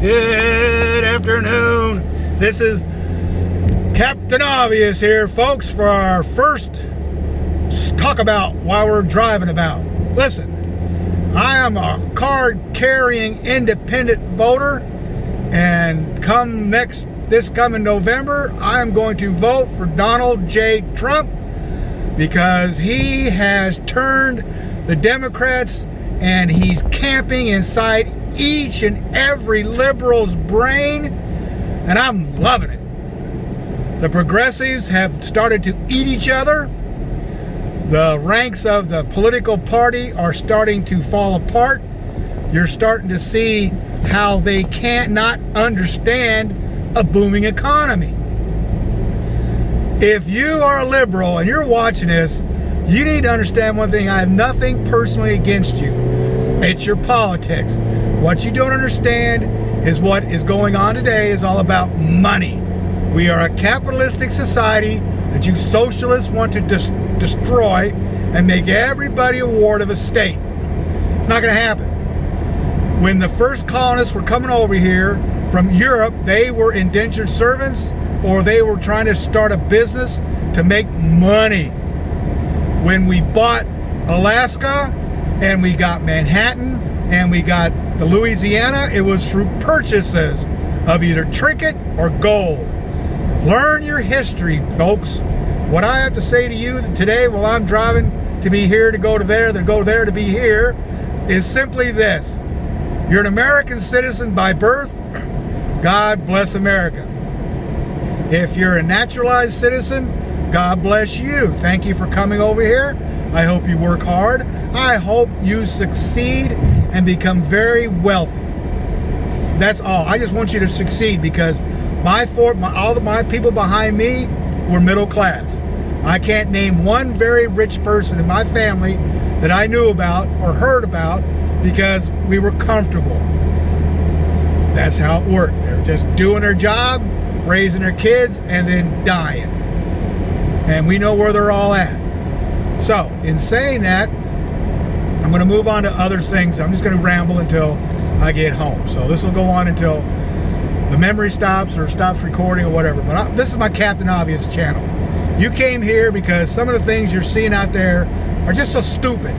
Good afternoon. This is Captain Obvious here, folks, for our first talk about while we're driving about. Listen, I am a card-carrying independent voter, and this coming November, I am going to vote for Donald J. Trump because he has turned the Democrats and he's camping inside each and every liberal's brain, and I'm loving it. The progressives have started to eat each other. The ranks of the political party are starting to fall apart. You're starting to see how they can't not understand a booming economy. If you are a liberal and you're watching this, you need to understand one thing. I have nothing personally against you. It's your politics. What you don't understand is what is going on today is all about money. We are a capitalistic society that you socialists want to destroy and make everybody a ward of a state. It's not going to happen. When the first colonists were coming over here from Europe, they were indentured servants or they were trying to start a business to make money. When we bought Alaska and we got Manhattan and we got the Louisiana, it was through purchases of either trinket or gold. Learn your history, folks. What I have to say to you today while I'm driving to be here, to go to there, to go there, to be here, is simply this. You're an American citizen by birth. God bless America. If you're a naturalized citizen, God bless you. Thank you for coming over here. I hope you work hard. I hope you succeed and become very wealthy. That's all. I just want you to succeed because all of my people behind me were middle class. I can't name one very rich person in my family that I knew about or heard about because we were comfortable. That's how it worked. They're just doing their job, raising their kids, and then dying. And we know where they're all at. So, in saying that, I'm going to move on to other things. I'm just going to ramble until I get home. So this will go on until the memory stops or stops recording or whatever. But this is my Captain Obvious channel. You came here because some of the things you're seeing out there are just so stupid.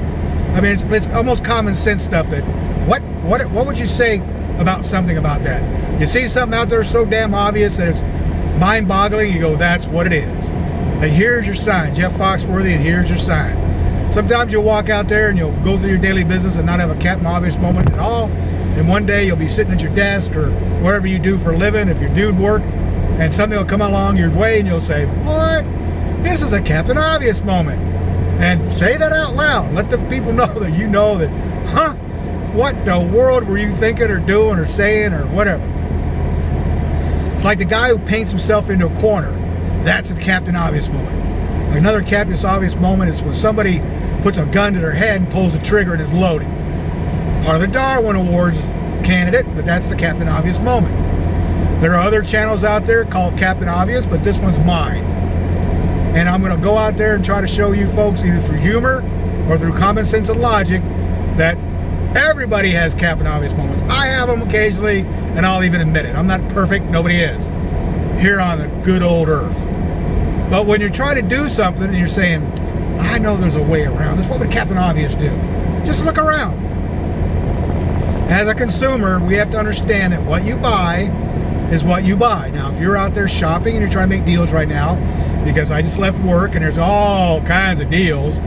I mean, it's almost common sense stuff that, what would you say about something about that? You see something out there so damn obvious that it's mind-boggling, you go, that's what it is. Like, here's your sign, Jeff Foxworthy, and here's your sign. Sometimes you'll walk out there and you'll go through your daily business and not have a Captain Obvious moment at all. And one day you'll be sitting at your desk or wherever you do for a living, if you're doing work, and something will come along your way and you'll say, what? This is a Captain Obvious moment. And say that out loud. Let the people know that you know that, huh? What the world were you thinking or doing or saying or whatever? It's like the guy who paints himself into a corner. That's a Captain Obvious moment. Like another Captain Obvious moment is when somebody puts a gun to their head and pulls the trigger and is loading. Part of the Darwin Awards candidate, but that's the Captain Obvious moment. There are other channels out there called Captain Obvious, but this one's mine. And I'm going to go out there and try to show you folks, either through humor or through common sense and logic, that everybody has Captain Obvious moments. I have them occasionally, and I'll even admit it. I'm not perfect. Nobody is. Here on the good old earth. But when you're trying to do something and you're saying, I know there's a way around this, what would Captain Obvious do? Just look around. As a consumer, we have to understand that what you buy is what you buy. Now, if you're out there shopping and you're trying to make deals right now, because I just left work and there's all kinds of deals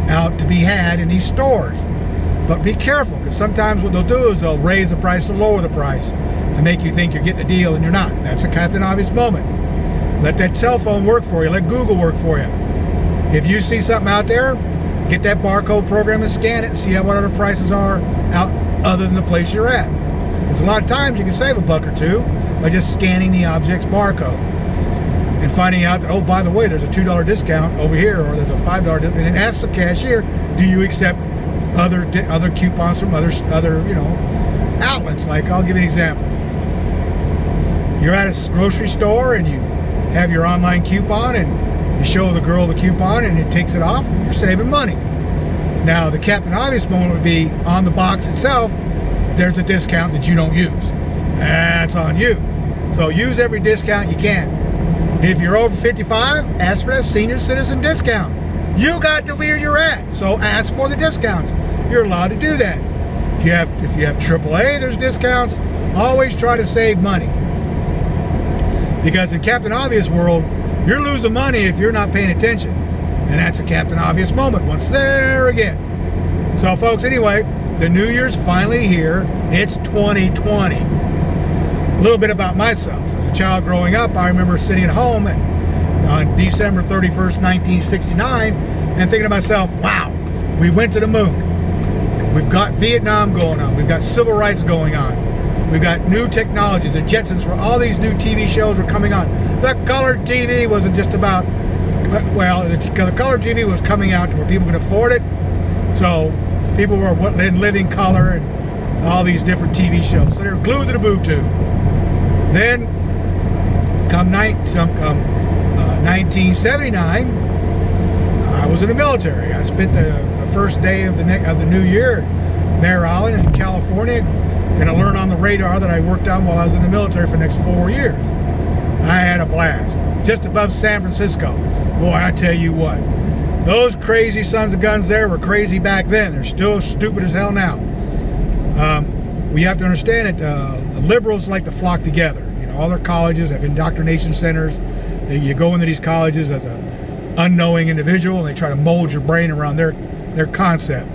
out to be had in these stores. But be careful, because sometimes what they'll do is they'll raise the price to lower the price and make you think you're getting a deal and you're not. That's a Captain Obvious moment. Let that cell phone work for you. Let Google work for you. If you see something out there, get that barcode program and scan it and see what other prices are out other than the place you're at. Because a lot of times you can save $1 or $2 by just scanning the object's barcode and finding out that, oh, by the way, there's a $2 discount over here, or there's a $5 discount, and then ask the cashier, do you accept other coupons from other outlets? Like, I'll give you an example. You're at a grocery store and you have your online coupon and you show the girl the coupon and it takes it off, you're saving money. Now, the Captain Obvious moment would be on the box itself, there's a discount that you don't use. that's on you. So use every discount you can. If you're over 55, ask for that senior citizen discount. You got to where you're at, so ask for the discounts. You're allowed to do that. If you have AAA, there's discounts. Always try to save money. Because in Captain Obvious world, you're losing money if you're not paying attention. And that's a Captain Obvious moment once there again. So folks, anyway, the New Year's finally here. It's 2020. A little bit about myself. As a child growing up, I remember sitting at home on December 31st, 1969, and thinking to myself, wow, we went to the moon. We've got Vietnam going on. We've got civil rights going on. We've got new technology. The Jetsons, where all these new TV shows were coming on. The color TV wasn't just about, well, the color TV was coming out to where people could afford it. So people were in living color and all these different TV shows. So they were glued to the boob tube. Then, come 1979, I was in the military. I spent the first day of the new year at Mare Island in California, gonna learn on the radar that I worked on while I was in the military for the next 4 years. I had a blast. Just above San Francisco. Boy, I tell you what, those crazy sons of guns there were crazy back then. They're still stupid as hell now. We have to understand that the liberals like to flock together. You know, all their colleges have indoctrination centers. You go into these colleges as an unknowing individual, and they try to mold your brain around their concept.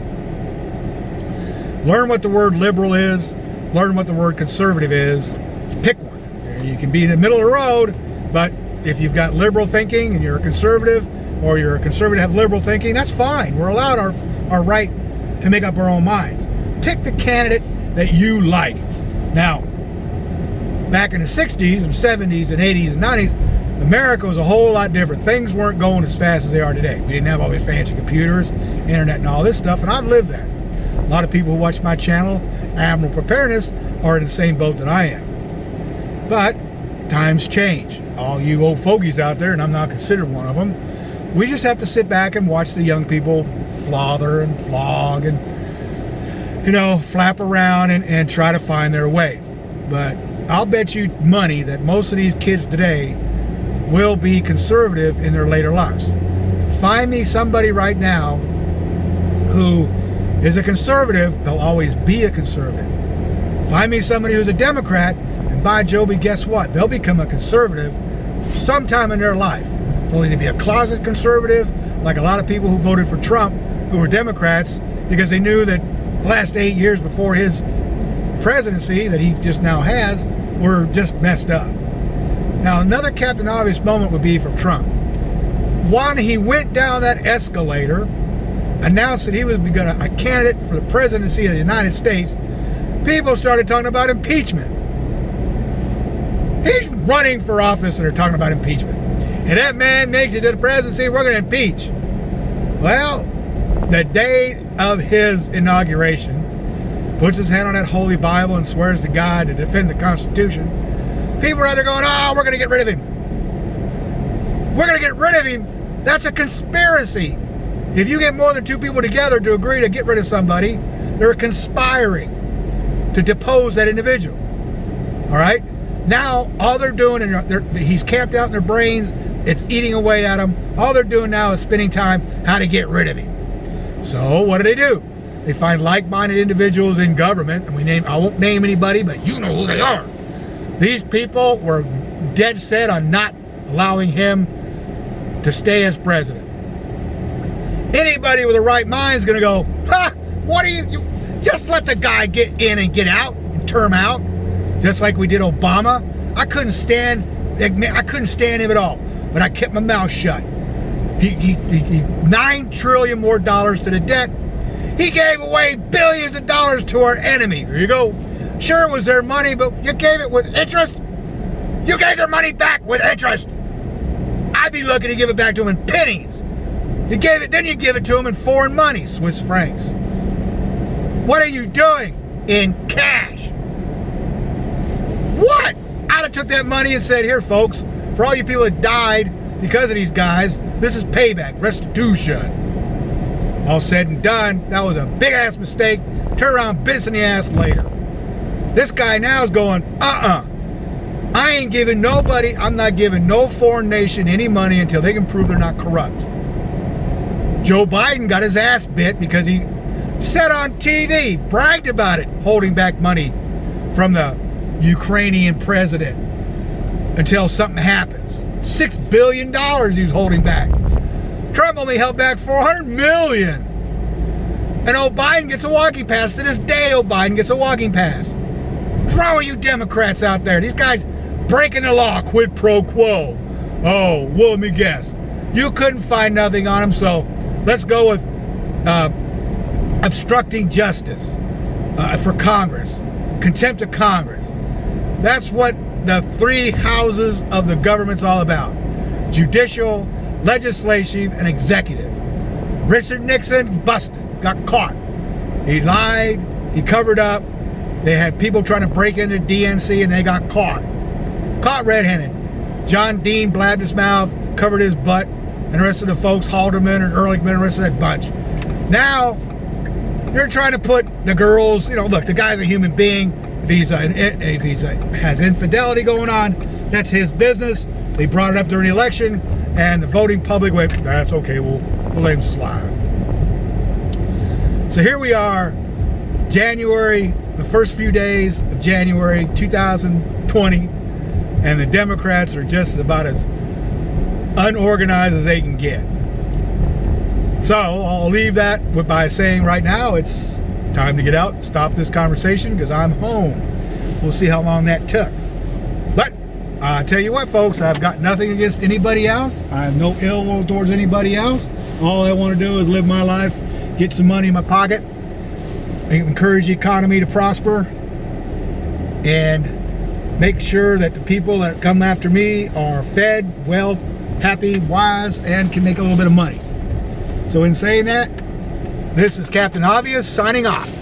Learn what the word liberal is. Learn what the word conservative is. Pick one. You can be in the middle of the road, but if you've got liberal thinking and you're a conservative, or you're a conservative have liberal thinking, that's fine. We're allowed our right to make up our own minds. Pick the candidate that you like. Now, back in the 60s and 70s and 80s and 90s, America was a whole lot different. Things weren't going as fast as they are today. We didn't have all these fancy computers, internet, and all this stuff, and I've lived that. A lot of people who watch my channel, Admiral Preparedness, are in the same boat that I am. But times change. All you old fogies out there, and I'm not considered one of them, we just have to sit back and watch the young people flather and flog and, you know, flap around and try to find their way. But I'll bet you money that most of these kids today will be conservative in their later lives. Find me somebody right now who is a conservative, they'll always be a conservative. Find me somebody who's a Democrat, and by Joby, guess what? They'll become a conservative sometime in their life. They'll either be a closet conservative, like a lot of people who voted for Trump, who were Democrats, because they knew that the last 8 years before his presidency that he just now has were just messed up. Now, another Captain Obvious moment would be for Trump. When he went down that escalator, announced that he was a candidate for the presidency of the United States, people started talking about impeachment. He's running for office and they're talking about impeachment. And that man makes it to the presidency, we're going to impeach. Well, the day of his inauguration, puts his hand on that Holy Bible and swears to God to defend the Constitution. People are out there going, oh, we're going to get rid of him. We're going to get rid of him. That's a conspiracy. If you get more than two people together to agree to get rid of somebody, they're conspiring to depose that individual. All right? Now, all they're doing, he's camped out in their brains. It's eating away at them. All they're doing now is spending time how to get rid of him. So what do? They find like-minded individuals in government, and I won't name anybody, but you know who they are. These people were dead set on not allowing him to stay as president. Anybody with the right mind is going to go, what are you just let the guy get in and get out and term out, just like we did Obama. I couldn't stand him at all, but I kept my mouth shut. He $9 trillion more dollars to the debt. He gave away billions of dollars to our enemy. There you go. Sure, it was their money, but you gave it with interest. You gave their money back with interest. I'd be looking to give it back to them in pennies. Then you give it to them in foreign money, Swiss francs. What are you doing in cash? What? I'd have took that money and said, here, folks, for all you people that died because of these guys, this is payback, restitution. All said and done, that was a big-ass mistake. Turn around, bit us in the ass later. This guy now is going, I ain't giving nobody, I'm not giving no foreign nation any money until they can prove they're not corrupt. Joe Biden got his ass bit because he said on TV, bragged about it, holding back money from the Ukrainian president until something happens. $6 billion he was holding back. Trump only held back $400 million. And Biden gets a walking pass. To this day, Biden gets a walking pass. What's wrong with you Democrats out there? These guys breaking the law, quid pro quo. Oh, well, let me guess. You couldn't find nothing on them, so let's go with obstructing justice for Congress. Contempt of Congress. That's what the three houses of the government's all about. Judicial, legislative, and executive. Richard Nixon busted, got caught. He lied, he covered up. They had people trying to break into DNC and they got caught. Caught red-handed. John Dean blabbed his mouth, covered his butt, and the rest of the folks, Haldeman and Ehrlichman and the rest of that bunch. Now, they're trying to put the girls, look, the guy's a human being. If he has infidelity going on, that's his business. They brought it up during the election, and the voting public went, that's okay, we'll let him slide. So here we are, January, the first few days of January 2020, and the Democrats are just about as unorganized as they can get. So I'll leave that by saying right now it's time to get out, stop this conversation, because I'm home. We'll see how long that took. But I tell you what, folks, I've got nothing against anybody else. I have no ill will towards anybody else. All I want to do is live my life, get some money in my pocket, encourage the economy to prosper, and make sure that the people that come after me are fed, well, happy, wise, and can make a little bit of money. So in saying that, this is Captain Obvious signing off.